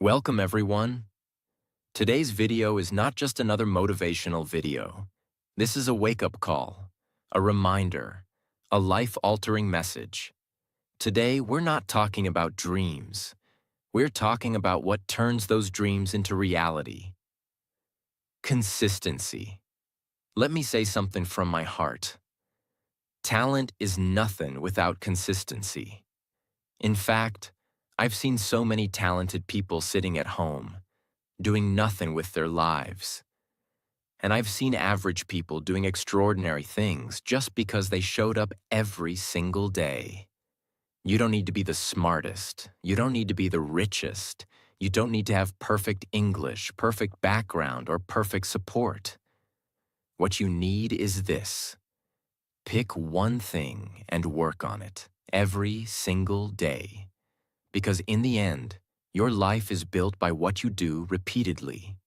Welcome everyone. Today's video is not just another motivational video. This is a wake-up call, a reminder, a life-altering message. Today, we're not talking about dreams. We're talking about what turns those dreams into reality. Consistency. Let me say something from my heart. Talent is nothing without consistency. In fact, I've seen so many talented people sitting at home, doing nothing with their lives. And I've seen average people doing extraordinary things just because they showed up every single day. You don't need to be the smartest. You don't need to be the richest. You don't need to have perfect English, perfect background, or perfect support. What you need is this. Pick one thing and work on it every single day. Because in the end, your life is built by what you do repeatedly.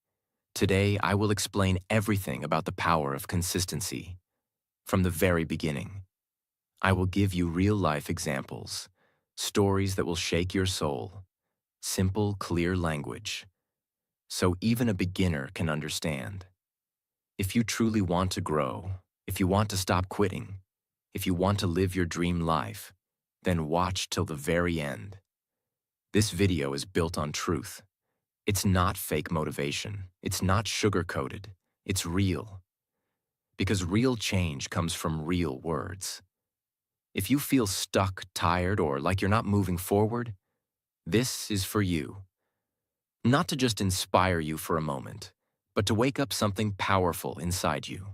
Today, I will explain everything about the power of consistency. From the very beginning, I will give you real-life examples, stories that will shake your soul, simple, clear language, so even a beginner can understand. If you truly want to grow, if you want to stop quitting, if you want to live your dream life, then watch till the very end. This video is built on truth. It's not fake motivation. It's not sugar-coated. It's real. Because real change comes from real words. If you feel stuck, tired, or like you're not moving forward, this is for you. Not to just inspire you for a moment, but to wake up something powerful inside you.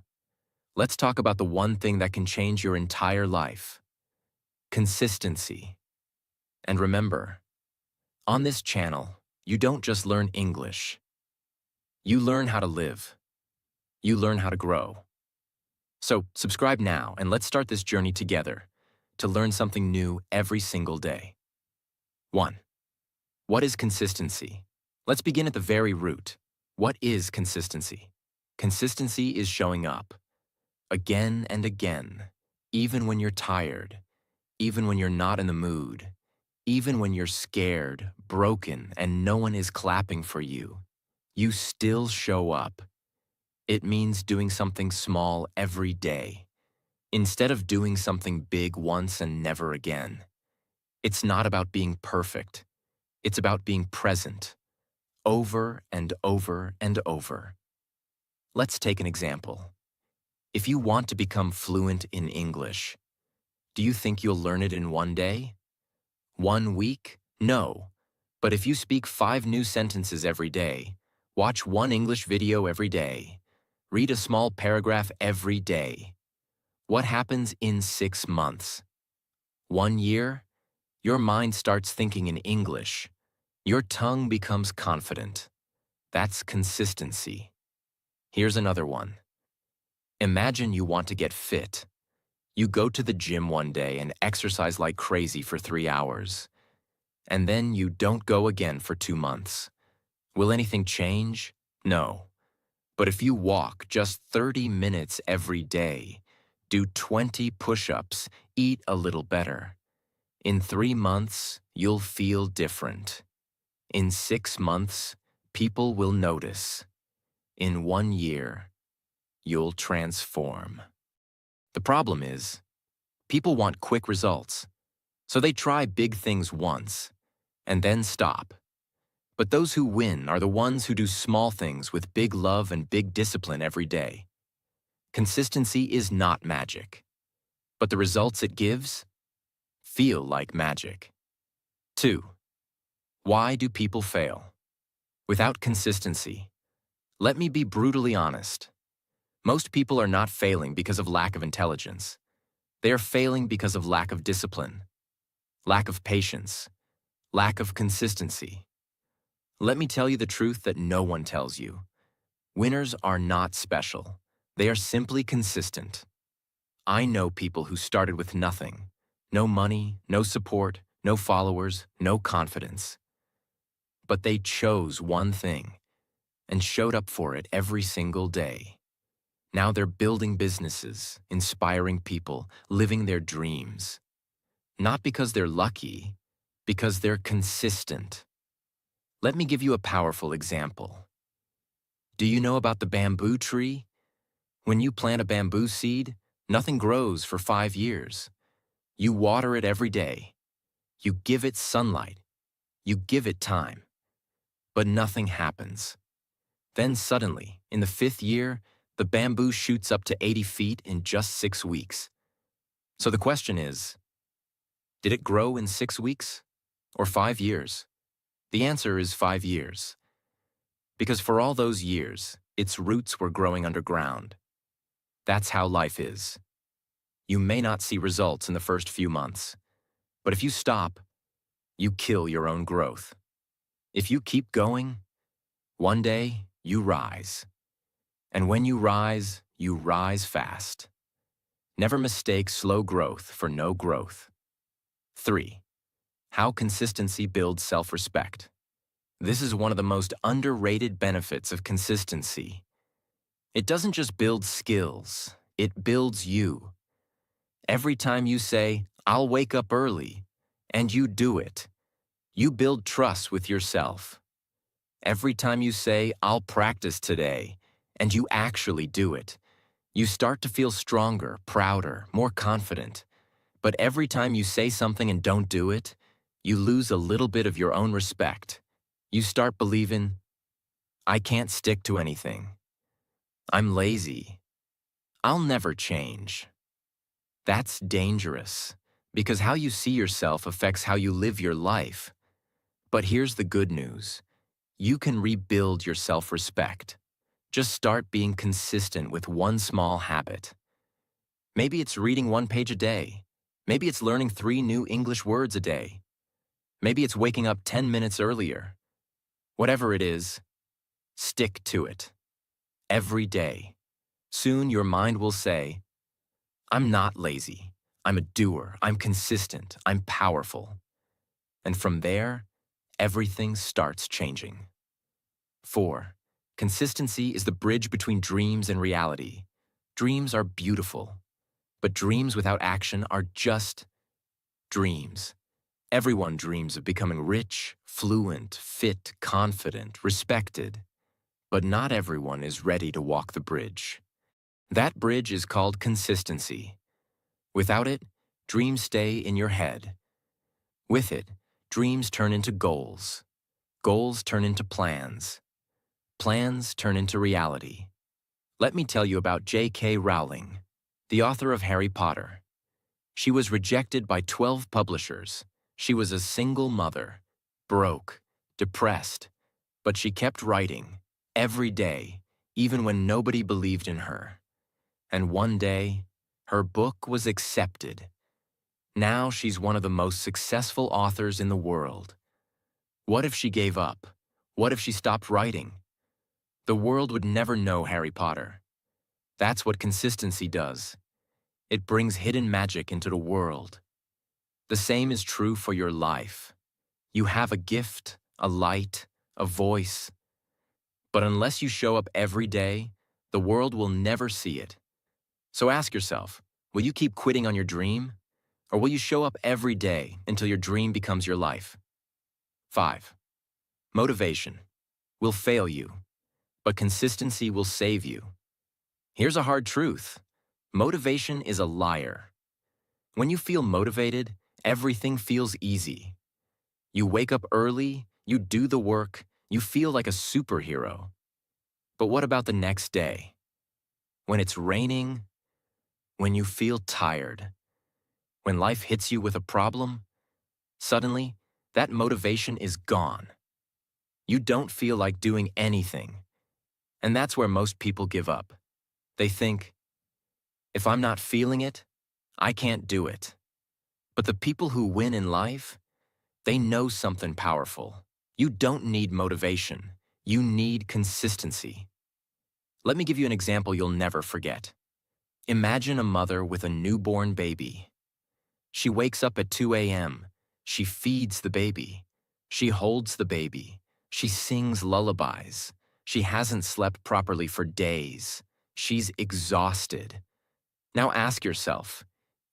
Let's talk about the one thing that can change your entire life. Consistency. And remember, on this channel, you don't just learn English. You learn how to live. You learn how to grow. So subscribe now and let's start this journey together to learn something new every single day. 1. What is consistency? Let's begin at the very root. What is consistency? Consistency is showing up again and again, even when you're tired, even when you're not in the mood, even when you're scared, broken, and no one is clapping for you, you still show up. It means doing something small every day, instead of doing something big once and never again. It's not about being perfect. It's about being present, over and over and over. Let's take an example. If you want to become fluent in English, do you think you'll learn it in one day? 1 week? No. But if you speak 5 new sentences every day, watch 1 English video every day, read a small paragraph every day, what happens in 6 months? 1 year? Your mind starts thinking in English. Your tongue becomes confident. That's consistency. Here's another one. Imagine you want to get fit. You go to the gym one day and exercise like crazy for 3 hours. And then you don't go again for 2 months. Will anything change? No. But if you walk just 30 minutes every day, do 20 push-ups, eat a little better, in 3 months, you'll feel different. In 6 months, people will notice. In 1 year, you'll transform. The problem is, people want quick results, so they try big things once, and then stop. But those who win are the ones who do small things with big love and big discipline every day. Consistency is not magic, but the results it gives feel like magic. 2. Why do people fail? Without consistency, let me be brutally honest. Most people are not failing because of lack of intelligence. They are failing because of lack of discipline, lack of patience, lack of consistency. Let me tell you the truth that no one tells you. Winners are not special. They are simply consistent. I know people who started with nothing. No money, no support, no followers, no confidence. But they chose one thing and showed up for it every single day. Now they're building businesses, inspiring people, living their dreams. Not because they're lucky, because they're consistent. Let me give you a powerful example. Do you know about the bamboo tree? When you plant a bamboo seed, nothing grows for 5 years. You water it every day. You give it sunlight. You give it time. But nothing happens. Then suddenly, in the 5th year, the bamboo shoots up to 80 feet in just 6 weeks. So the question is, did it grow in 6 weeks or 5 years? The answer is 5 years. Because for all those years, its roots were growing underground. That's how life is. You may not see results in the first few months, but if you stop, you kill your own growth. If you keep going, one day you rise. And when you rise fast. Never mistake slow growth for no growth. 3. How consistency builds self-respect. This is one of the most underrated benefits of consistency. It doesn't just build skills, it builds you. Every time you say, "I'll wake up early," and you do it, you build trust with yourself. Every time you say, "I'll practice today," and you actually do it, you start to feel stronger, prouder, more confident. But every time you say something and don't do it, you lose a little bit of your own respect. You start believing, "I can't stick to anything. I'm lazy. I'll never change." That's dangerous, because how you see yourself affects how you live your life. But here's the good news. You can rebuild your self-respect. Just start being consistent with one small habit. Maybe it's reading 1 page a day. Maybe it's learning 3 new English words a day. Maybe it's waking up 10 minutes earlier. Whatever it is, stick to it. Every day. Soon your mind will say, "I'm not lazy. I'm a doer. I'm consistent. I'm powerful." And from there, everything starts changing. 4. Consistency is the bridge between dreams and reality. Dreams are beautiful, but dreams without action are just dreams. Everyone dreams of becoming rich, fluent, fit, confident, respected. But not everyone is ready to walk the bridge. That bridge is called consistency. Without it, dreams stay in your head. With it, dreams turn into goals. Goals turn into plans. Plans turn into reality. Let me tell you about J.K. Rowling, the author of Harry Potter. She was rejected by 12 publishers. She was a single mother, broke, depressed, but she kept writing every day, even when nobody believed in her. And one day, her book was accepted. Now she's one of the most successful authors in the world. What if she gave up? What if she stopped writing? The world would never know Harry Potter. That's what consistency does. It brings hidden magic into the world. The same is true for your life. You have a gift, a light, a voice. But unless you show up every day, the world will never see it. So ask yourself, will you keep quitting on your dream? Or will you show up every day until your dream becomes your life? 5. Motivation will fail you, but consistency will save you. Here's a hard truth. Motivation is a liar. When you feel motivated, everything feels easy. You wake up early, you do the work, you feel like a superhero. But what about the next day? When it's raining? When you feel tired? When life hits you with a problem? Suddenly, that motivation is gone. You don't feel like doing anything. And that's where most people give up. They think, if I'm not feeling it, I can't do it. But the people who win in life, they know something powerful. You don't need motivation. You need consistency. Let me give you an example you'll never forget. Imagine a mother with a newborn baby. She wakes up at 2 a.m. She feeds the baby. She holds the baby. She sings lullabies. She hasn't slept properly for days. She's exhausted. Now ask yourself,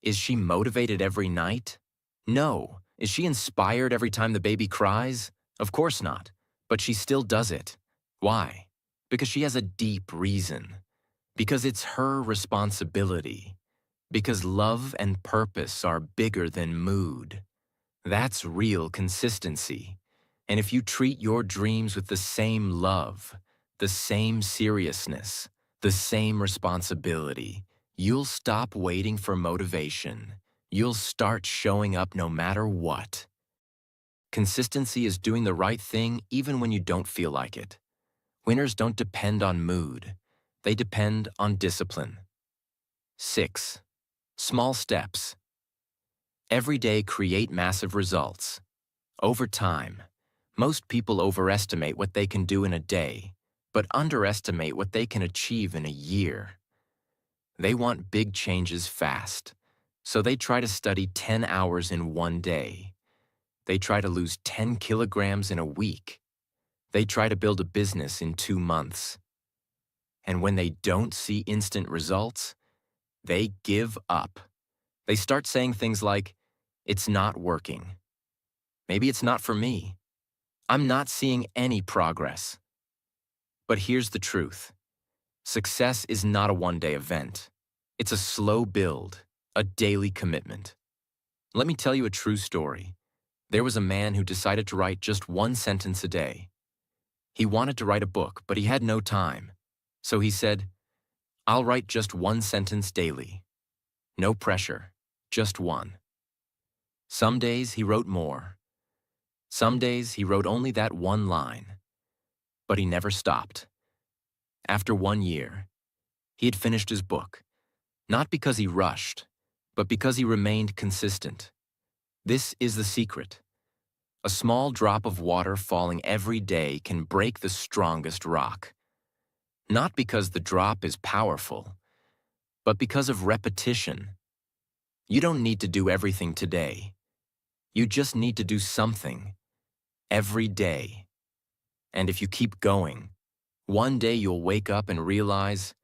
is she motivated every night? No. Is she inspired every time the baby cries? Of course not. But she still does it. Why? Because she has a deep reason. Because it's her responsibility. Because love and purpose are bigger than mood. That's real consistency. And if you treat your dreams with the same love, the same seriousness, the same responsibility, you'll stop waiting for motivation. You'll start showing up no matter what. Consistency is doing the right thing even when you don't feel like it. Winners don't depend on mood. They depend on discipline. 6. Small steps. Every day create massive results. Over time, most people overestimate what they can do in a day, but underestimate what they can achieve in a year. They want big changes fast, so they try to study 10 hours in one day. They try to lose 10 kilograms in a week. They try to build a business in 2 months. And when they don't see instant results, they give up. They start saying things like, "It's not working. Maybe it's not for me. I'm not seeing any progress." But here's the truth. Success is not a one-day event. It's a slow build, a daily commitment. Let me tell you a true story. There was a man who decided to write just one sentence a day. He wanted to write a book, but he had no time. So he said, "I'll write just one sentence daily. No pressure, just one." Some days he wrote more. Some days he wrote only that one line. But he never stopped. After 1 year, he had finished his book, not because he rushed, but because he remained consistent. This is the secret. A small drop of water falling every day can break the strongest rock. Not because the drop is powerful, but because of repetition. You don't need to do everything today. You just need to do something every day. And if you keep going, one day you'll wake up and realize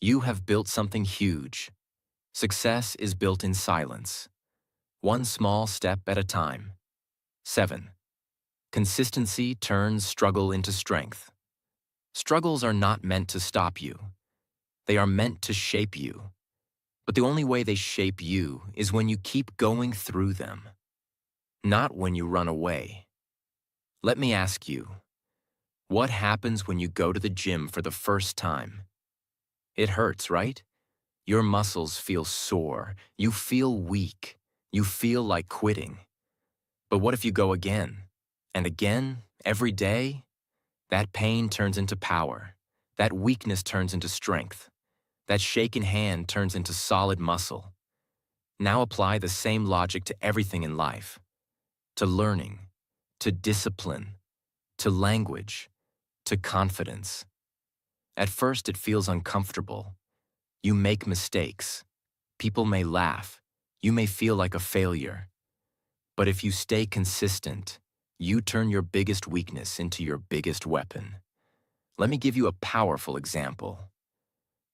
you have built something huge. Success is built in silence, one small step at a time. 7. Consistency turns struggle into strength. Struggles are not meant to stop you. They are meant to shape you. But the only way they shape you is when you keep going through them, not when you run away. Let me ask you, what happens when you go to the gym for the first time? It hurts, right? Your muscles feel sore. You feel weak. You feel like quitting. But what if you go again and again, every day? That pain turns into power. That weakness turns into strength. That shaken hand turns into solid muscle. Now apply the same logic to everything in life. To learning, to discipline, to language, to confidence. At first it feels uncomfortable. You make mistakes. People may laugh. You may feel like a failure. But if you stay consistent, you turn your biggest weakness into your biggest weapon. Let me give you a powerful example.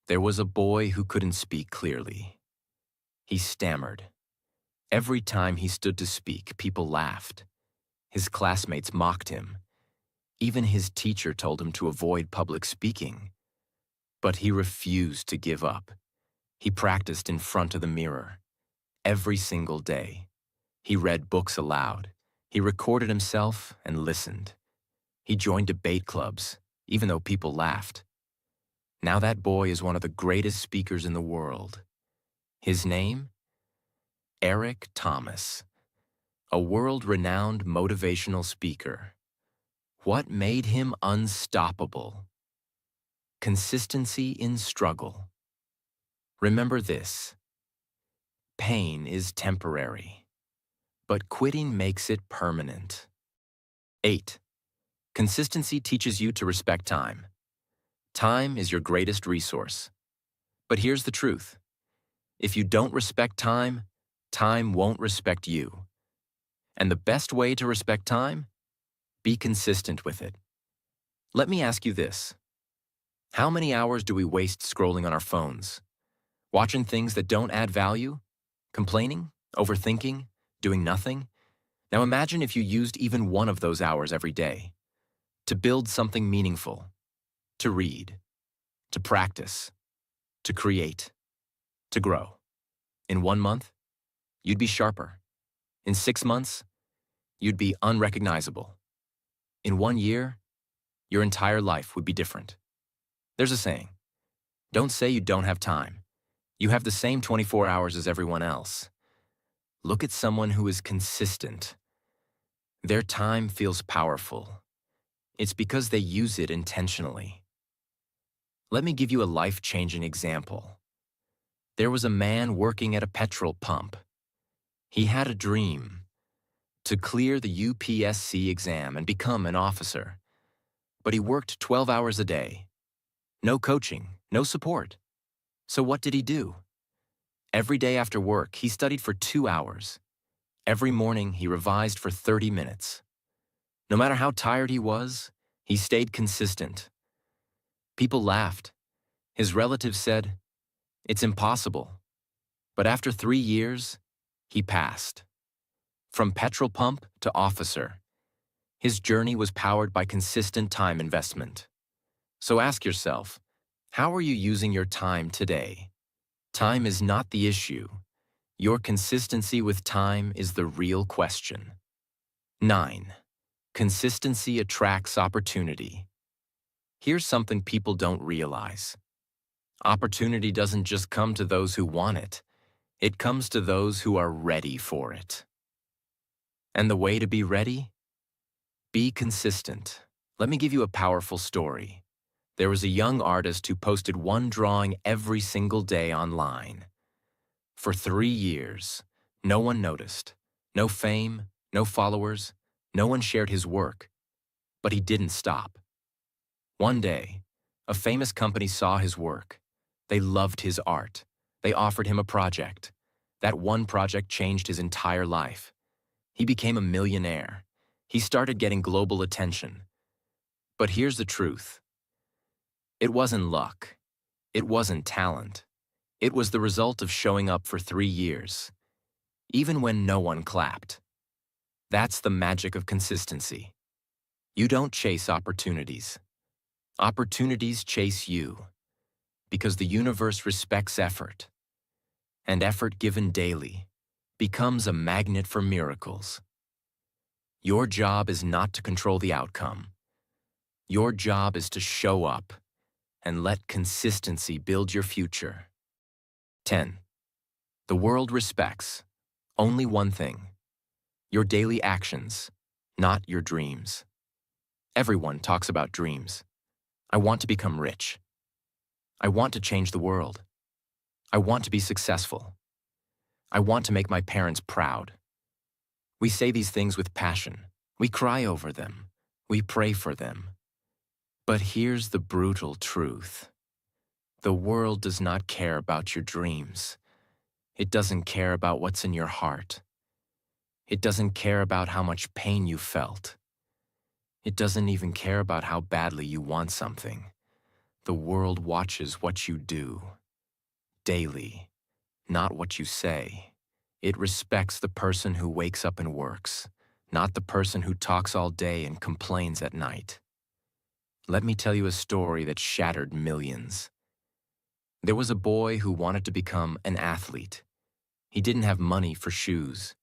There was a boy who couldn't speak clearly. He stammered. Every time he stood to speak, people laughed. His classmates mocked him. Even his teacher told him to avoid public speaking. But he refused to give up. He practiced in front of the mirror. Every single day. He read books aloud. He recorded himself and listened. He joined debate clubs, even though people laughed. Now that boy is one of the greatest speakers in the world. His name? Eric Thomas, a world-renowned motivational speaker. What made him unstoppable? Consistency in struggle. Remember this. Pain is temporary, but quitting makes it permanent. 8. Consistency teaches you to respect time. Time is your greatest resource. But here's the truth. If you don't respect time, time won't respect you. And the best way to respect time? Be consistent with it. Let me ask you this. How many hours do we waste scrolling on our phones? Watching things that don't add value? Complaining? Overthinking? Doing nothing? Now imagine if you used even one of those hours every day. to build something meaningful, to read, to practice, to create, to grow. In 1 month, you'd be sharper. In 6 months, you'd be unrecognizable. In 1 year, your entire life would be different. There's a saying, don't say you don't have time. You have the same 24 hours as everyone else. Look at someone who is consistent. Their time feels powerful. It's because they use it intentionally. Let me give you a life-changing example. There was a man working at a petrol pump. He had a dream to clear the UPSC exam and become an officer. But he worked 12 hours a day. No coaching, no support. So what did he do? Every day after work, he studied for 2 hours. Every morning, he revised for 30 minutes. No matter how tired he was, he stayed consistent. People laughed. His relatives said, "It's impossible." But after 3 years, he passed. From petrol pump to officer, his journey was powered by consistent time investment. So ask yourself, how are you using your time today? Time is not the issue. Your consistency with time is the real question. 9. Consistency attracts opportunity. Here's something people don't realize. Opportunity doesn't just come to those who want it. It comes to those who are ready for it. And the way to be ready? Be consistent. Let me give you a powerful story. There was a young artist who posted one drawing every single day online. For 3 years, no one noticed. No fame, no followers, no one shared his work. But he didn't stop. One day, a famous company saw his work. They loved his art. They offered him a project. That one project changed his entire life. He became a millionaire. He started getting global attention. But here's the truth. It wasn't luck. It wasn't talent. It was the result of showing up for 3 years, even when no one clapped. That's the magic of consistency. You don't chase opportunities. Opportunities chase you, because the universe respects effort, and effort given daily becomes a magnet for miracles. Your job is not to control the outcome. Your job is to show up and let consistency build your future. 10. The world respects only one thing: your daily actions, not your dreams. Everyone talks about dreams. I want to become rich. I want to change the world. I want to be successful. I want to make my parents proud. We say these things with passion. We cry over them. We pray for them. But here's the brutal truth. The world does not care about your dreams. It doesn't care about what's in your heart. It doesn't care about how much pain you felt. It doesn't even care about how badly you want something. The world watches what you do daily, not what you say. It respects the person who wakes up and works, not the person who talks all day and complains at night. Let me tell you a story that shattered millions. There was a boy who wanted to become an athlete. He didn't have money for shoes,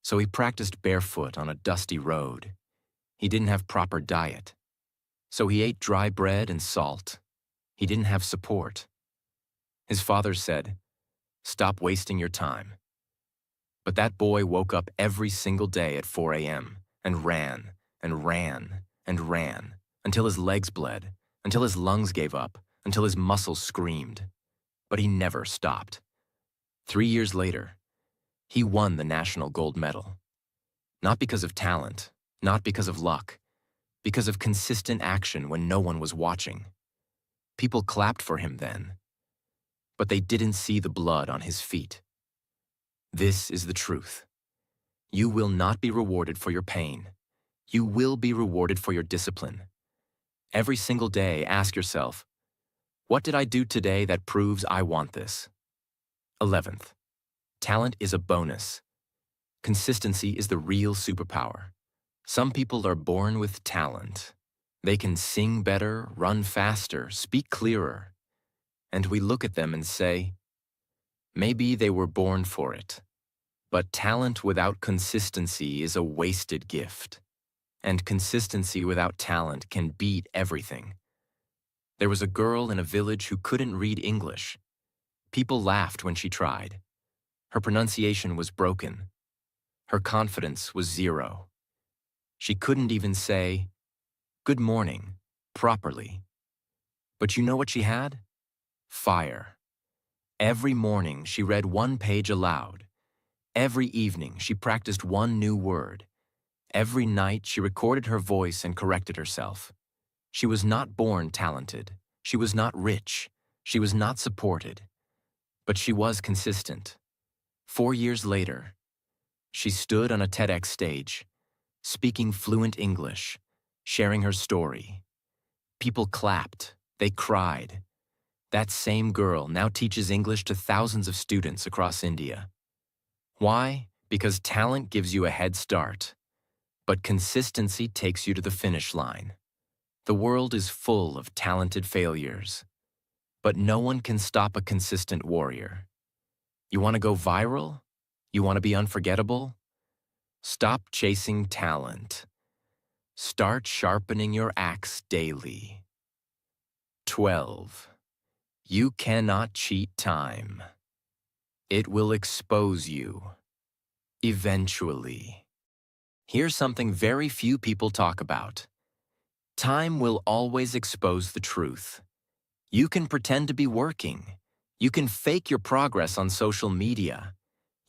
so he practiced barefoot on a dusty road. He didn't have proper diet, so he ate dry bread and salt. He didn't have support. His father said, "Stop wasting your time." But that boy woke up every single day at 4 a.m. and ran and ran and ran until his legs bled, until his lungs gave up, until his muscles screamed. But he never stopped. 3 years later, he won the national gold medal. Not because of talent, not because of luck, because of consistent action when no one was watching. People clapped for him then, but they didn't see the blood on his feet. This is the truth. You will not be rewarded for your pain. You will be rewarded for your discipline. Every single day, ask yourself, what did I do today that proves I want this? 11th, talent is a bonus. Consistency is the real superpower. Some people are born with talent. They can sing better, run faster, speak clearer, and we look at them and say, maybe they were born for it. But talent without consistency is a wasted gift, and consistency without talent can beat everything. There was a girl in a village who couldn't read English. People laughed when she tried. Her pronunciation was broken. Her confidence was zero. She couldn't even say, "Good morning," properly. But you know what she had? Fire. Every morning she read one page aloud. Every evening she practiced one new word. Every night she recorded her voice and corrected herself. She was not born talented. She was not rich. She was not supported. But she was consistent. 4 years later, she stood on a TEDx stage, speaking fluent English, sharing her story. People clapped. They cried. That same girl now teaches English to thousands of students across India. Why? Because talent gives you a head start, but consistency takes you to the finish line. The world is full of talented failures, but no one can stop a consistent warrior. You want to go viral? You want to be unforgettable? Stop chasing talent. Start sharpening your axe daily. 12. You cannot cheat time. It will expose you. Eventually. Here's something very few people talk about. Time will always expose the truth. You can pretend to be working. You can fake your progress on social media.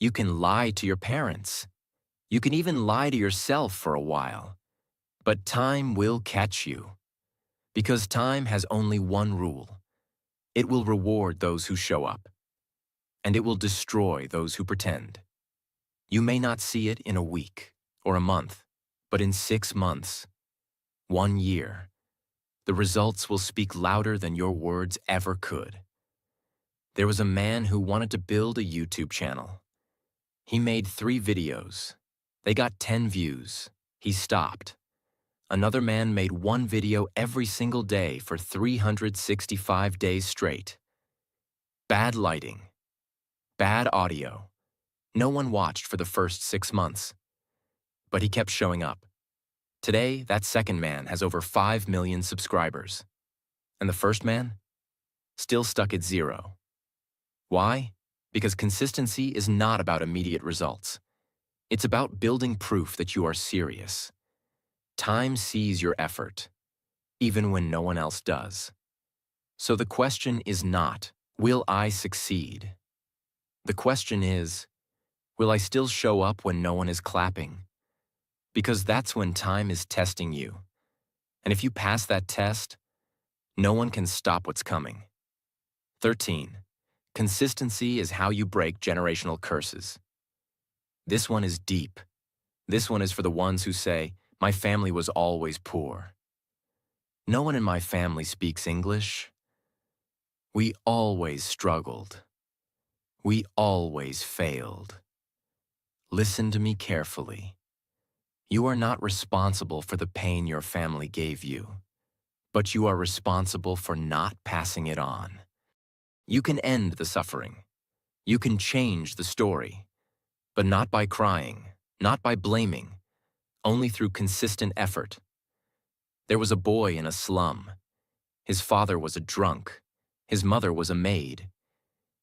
You can lie to your parents. You can even lie to yourself for a while. But time will catch you. Because time has only one rule. It will reward those who show up. And it will destroy those who pretend. You may not see it in a week or a month, but in 6 months, 1 year, the results will speak louder than your words ever could. There was a man who wanted to build a YouTube channel. He made 3 videos. They got 10 views. He stopped. Another man made 1 video every single day for 365 days straight. Bad lighting. Bad audio. No one watched for the first 6 months. But he kept showing up. Today, that second man has over 5 million subscribers. And the first man? Still stuck at 0. Why? Because consistency is not about immediate results. It's about building proof that you are serious. Time sees your effort, even when no one else does. So the question is not, will I succeed? The question is, will I still show up when no one is clapping? Because that's when time is testing you. And if you pass that test, no one can stop what's coming. 13. Consistency is how you break generational curses. This one is deep. This one is for the ones who say, my family was always poor. No one in my family speaks English. We always struggled. We always failed. Listen to me carefully. You are not responsible for the pain your family gave you, but you are responsible for not passing it on. You can end the suffering. You can change the story, but not by crying, not by blaming, only through consistent effort. There was a boy in a slum. His father was a drunk. His mother was a maid.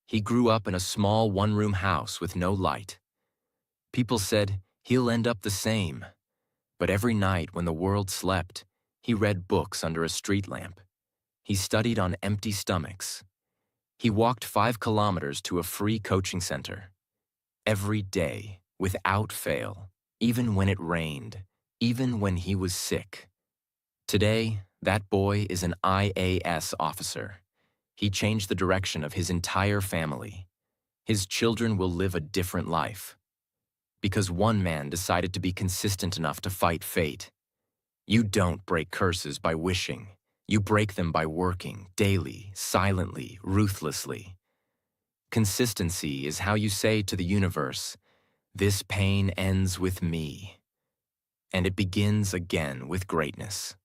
He grew up in a small one-room house with no light. People said, he'll end up the same. But every night when the world slept, he read books under a street lamp. He studied on empty stomachs. He walked 5 kilometers to a free coaching center. Every day, without fail, even when it rained, even when he was sick. Today, that boy is an IAS officer. He changed the direction of his entire family. His children will live a different life. Because one man decided to be consistent enough to fight fate. You don't break curses by wishing. You break them by working, daily, silently, ruthlessly. Consistency is how you say to the universe, this pain ends with me. And it begins again with greatness.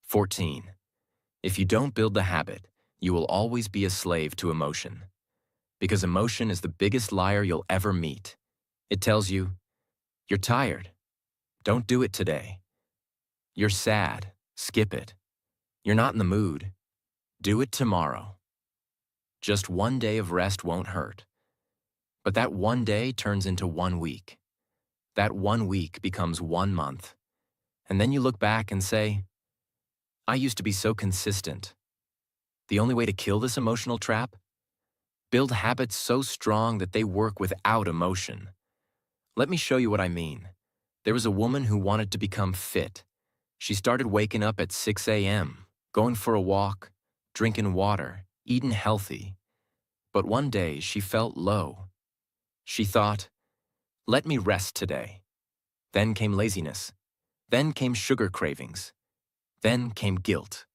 14. If you don't build the habit, you will always be a slave to emotion. Because emotion is the biggest liar you'll ever meet. It tells you, you're tired. Don't do it today. You're sad. Skip it. You're not in the mood. Do it tomorrow. Just one day of rest won't hurt. But that one day turns into 1 week. That 1 week becomes 1 month. And then you look back and say, I used to be so consistent. The only way to kill this emotional trap? Build habits so strong that they work without emotion. Let me show you what I mean. There was a woman who wanted to become fit. She started waking up at 6 a.m., going for a walk, drinking water, eating healthy. But one day she felt low. She thought, let me rest today. Then came laziness. Then came sugar cravings. Then came guilt.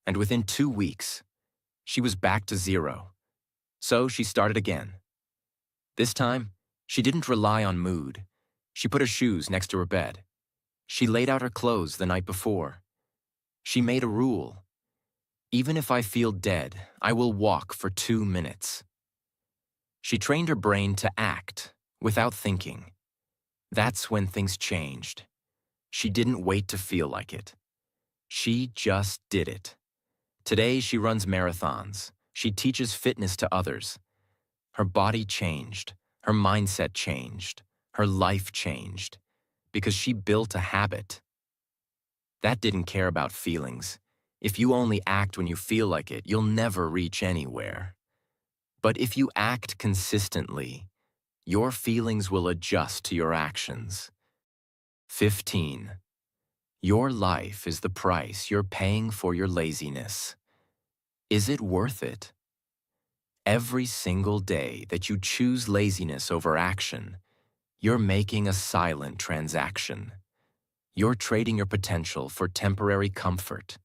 And within 2 weeks, she was back to zero. So she started again. This time, she didn't rely on mood. She put her shoes next to her bed. She laid out her clothes the night before. She made a rule. Even if I feel dead, I will walk for 2 minutes. She trained her brain to act without thinking. That's when things changed. She didn't wait to feel like it. She just did it. Today, she runs marathons. She teaches fitness to others. Her body changed. Her mindset changed. Her life changed. Because she built a habit. That didn't care about feelings. If you only act when you feel like it, you'll never reach anywhere. But if you act consistently, your feelings will adjust to your actions. 15. Your life is the price you're paying for your laziness. Is it worth it? Every single day that you choose laziness over action, you're making a silent transaction. You're trading your potential for temporary comfort.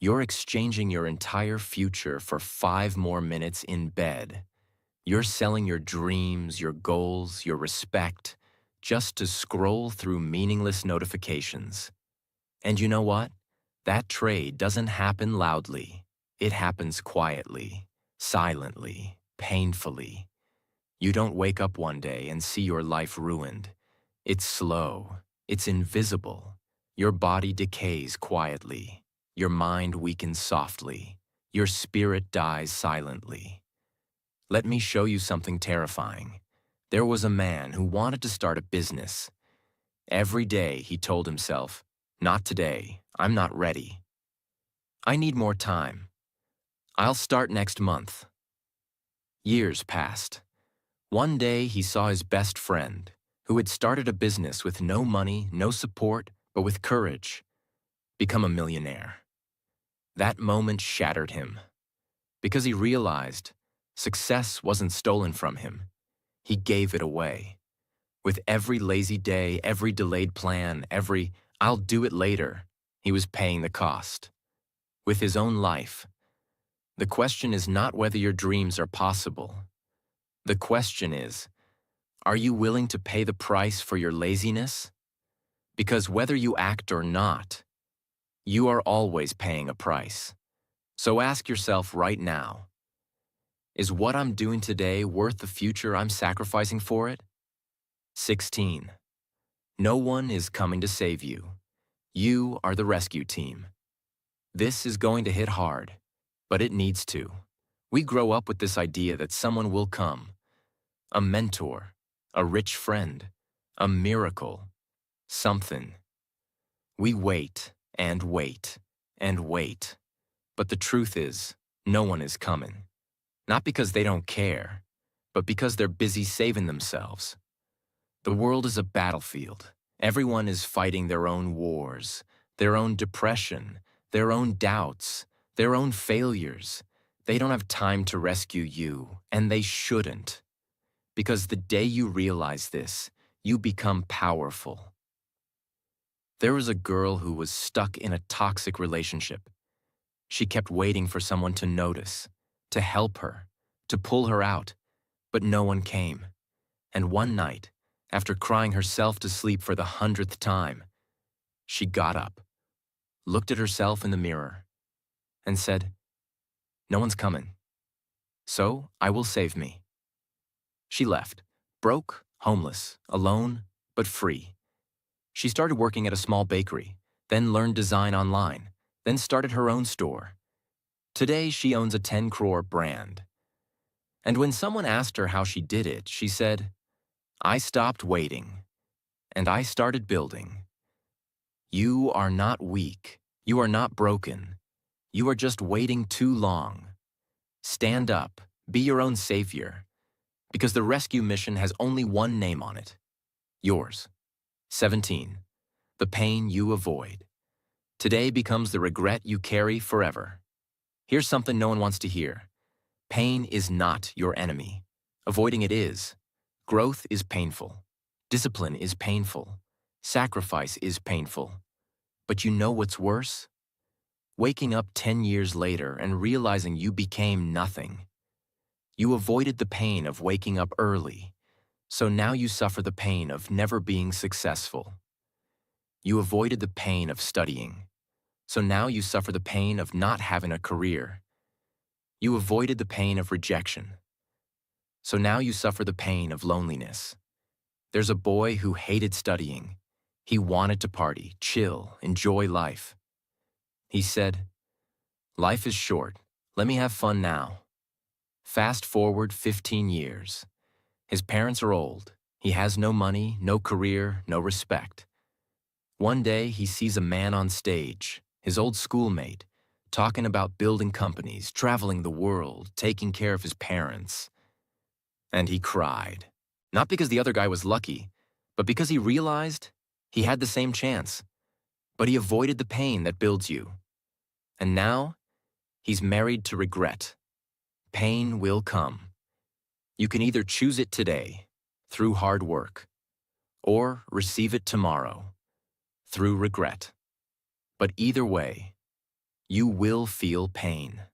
You're exchanging your entire future for 5 more minutes in bed. You're selling your dreams, your goals, your respect, just to scroll through meaningless notifications. And you know what? That trade doesn't happen loudly. It happens quietly, silently, painfully. You don't wake up one day and see your life ruined. It's slow. It's invisible. Your body decays quietly. Your mind weakens softly. Your spirit dies silently. Let me show you something terrifying. There was a man who wanted to start a business. Every day he told himself, not today, I'm not ready. I need more time. I'll start next month. Years passed. One day he saw his best friend, who had started a business with no money, no support, but with courage, become a millionaire. That moment shattered him, because he realized success wasn't stolen from him. He gave it away. With every lazy day, every delayed plan, every I'll do it later, he was paying the cost. With his own life. The question is not whether your dreams are possible. The question is, are you willing to pay the price for your laziness? Because whether you act or not, you are always paying a price. So ask yourself right now, is what I'm doing today worth the future I'm sacrificing for it? 16. No one is coming to save you. You are the rescue team. This is going to hit hard, but it needs to. We grow up with this idea that someone will come. A mentor, a rich friend, a miracle, something. We wait and wait and wait. But the truth is, no one is coming. Not because they don't care, but because they're busy saving themselves. The world is a battlefield. Everyone is fighting their own wars, their own depression, their own doubts, their own failures. They don't have time to rescue you, and they shouldn't. Because the day you realize this, you become powerful. There was a girl who was stuck in a toxic relationship. She kept waiting for someone to notice, to help her, to pull her out, but no one came. And one night, after crying herself to sleep for the 100th time, she got up, looked at herself in the mirror, and said, "No one's coming, so I will save me." She left, broke, homeless, alone, but free. She started working at a small bakery, then learned design online, then started her own store. Today, she owns a 10 crore brand. And when someone asked her how she did it, she said, "I stopped waiting, and I started building." You are not weak. You are not broken. You are just waiting too long. Stand up. Be your own savior. Because the rescue mission has only one name on it. Yours. 17. The pain you avoid. Today becomes the regret you carry forever. Here's something no one wants to hear. Pain is not your enemy. Avoiding it is. Growth is painful. Discipline is painful. Sacrifice is painful. But you know what's worse? Waking up 10 years later and realizing you became nothing. You avoided the pain of waking up early, so now you suffer the pain of never being successful. You avoided the pain of studying, so now you suffer the pain of not having a career. You avoided the pain of rejection, so now you suffer the pain of loneliness. There's a boy who hated studying. He wanted to party, chill, enjoy life. He said, "Life is short. Let me have fun now." Fast forward 15 years. His parents are old. He has no money, no career, no respect. One day, he sees a man on stage, his old schoolmate, talking about building companies, traveling the world, taking care of his parents. And he cried. Not because the other guy was lucky, but because he realized he had the same chance. But he avoided the pain that builds you. And now, he's married to regret. Pain will come. You can either choose it today, through hard work, or receive it tomorrow, through regret. But either way, you will feel pain.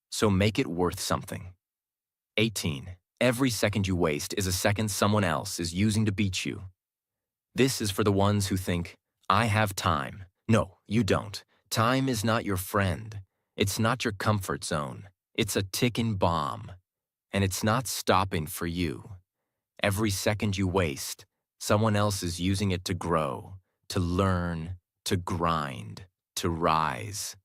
So make it worth something. 18. Every second you waste is a second someone else is using to beat you. This is for the ones who think, "I have time." No, you don't. Time is not your friend. It's not your comfort zone. It's a ticking bomb. And it's not stopping for you. Every second you waste, someone else is using it to grow, to learn, to grind, to rise.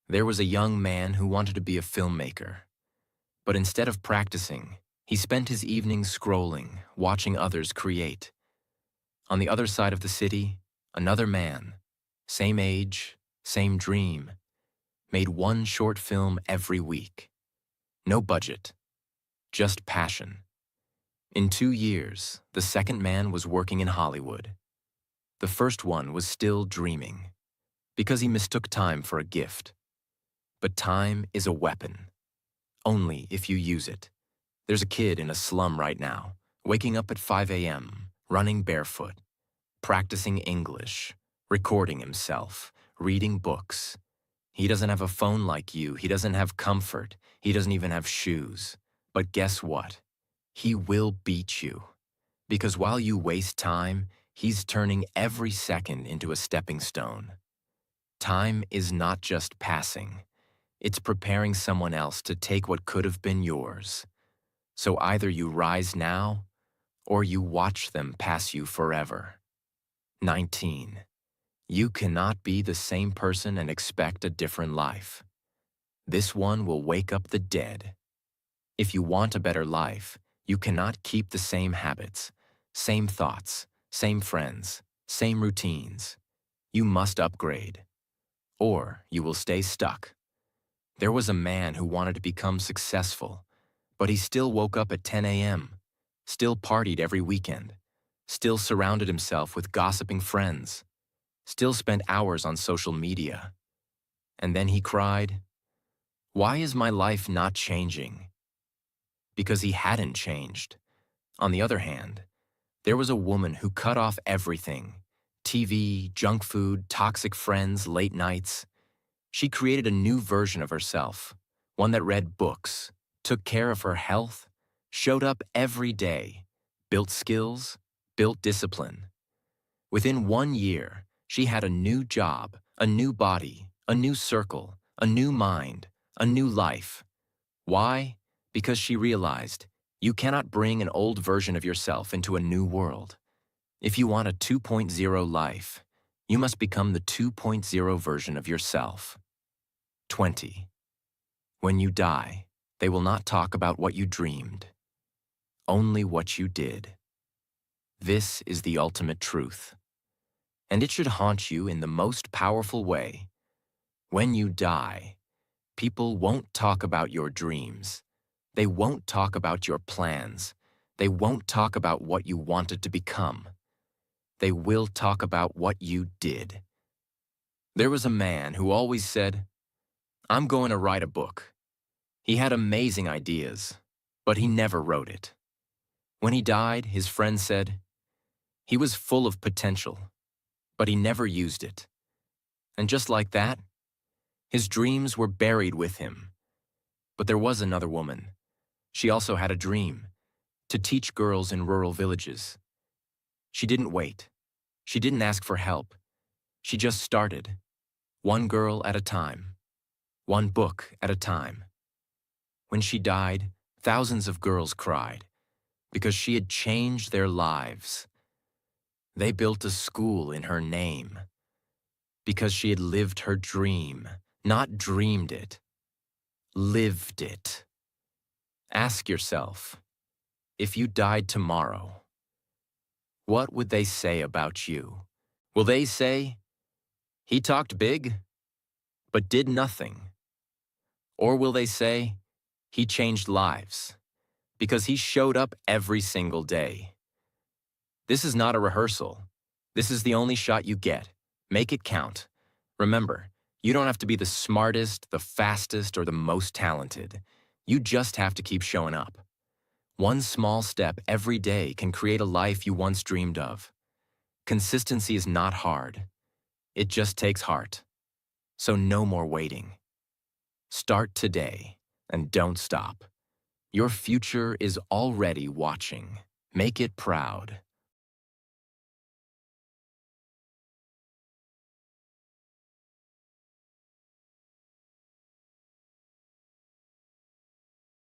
There was a young man who wanted to be a filmmaker. But instead of practicing, he spent his evenings scrolling, watching others create. On the other side of the city, another man, same age, same dream, made one short film every week. No budget, just passion. In 2 years, the second man was working in Hollywood. The first one was still dreaming, because he mistook time for a gift. But time is a weapon, only if you use it. There's a kid in a slum right now, waking up at 5 a.m., running barefoot, practicing English, recording himself, reading books. He doesn't have a phone like you. He doesn't have comfort. He doesn't even have shoes. But guess what? He will beat you. Because while you waste time, he's turning every second into a stepping stone. Time is not just passing. It's preparing someone else to take what could have been yours. So either you rise now, or you watch them pass you forever. 19. You cannot be the same person and expect a different life. This one will wake up the dead. If you want a better life, you cannot keep the same habits, same thoughts, same friends, same routines. You must upgrade, or you will stay stuck. There was a man who wanted to become successful, but he still woke up at 10 a.m., still partied every weekend, still surrounded himself with gossiping friends, still spent hours on social media. And then he cried, "Why is my life not changing?" Because he hadn't changed. On the other hand, there was a woman who cut off everything: TV, junk food, toxic friends, late nights. She created a new version of herself, one that read books, took care of her health, showed up every day, built skills, built discipline. Within 1 year, she had a new job, A new body, a new circle, a new mind, a new life. Why? Because she realized you cannot bring an old version of yourself into a new world. If you want a 2.0 life, you must become the 2.0 version of yourself. 20. When you die, they will not talk about what you dreamed, only what you did. This is the ultimate truth, and it should haunt you in the most powerful way. When you die, people won't talk about your dreams. They won't talk about your plans. They won't talk about what you wanted to become. They will talk about what you did. There was a man who always said, "I'm going to write a book." He had amazing ideas, but he never wrote it. When he died, his friends said, he was full of potential, but he never used it. And just like that, his dreams were buried with him. But there was another woman. She also had a dream, to teach girls in rural villages. She didn't wait. She didn't ask for help. She just started, one girl at a time, one book at a time. When she died, thousands of girls cried because she had changed their lives. They built a school in her name because she had lived her dream, not dreamed it, lived it. Ask yourself, if you died tomorrow, what would they say about you? Will they say, he talked big, but did nothing? Or will they say, he changed lives, because he showed up every single day? This is not a rehearsal. This is the only shot you get. Make it count. Remember, you don't have to be the smartest, the fastest, or the most talented. You just have to keep showing up. One small step every day can create a life you once dreamed of. Consistency is not hard. It just takes heart. So no more waiting. Start today and don't stop. Your future is already watching. Make it proud.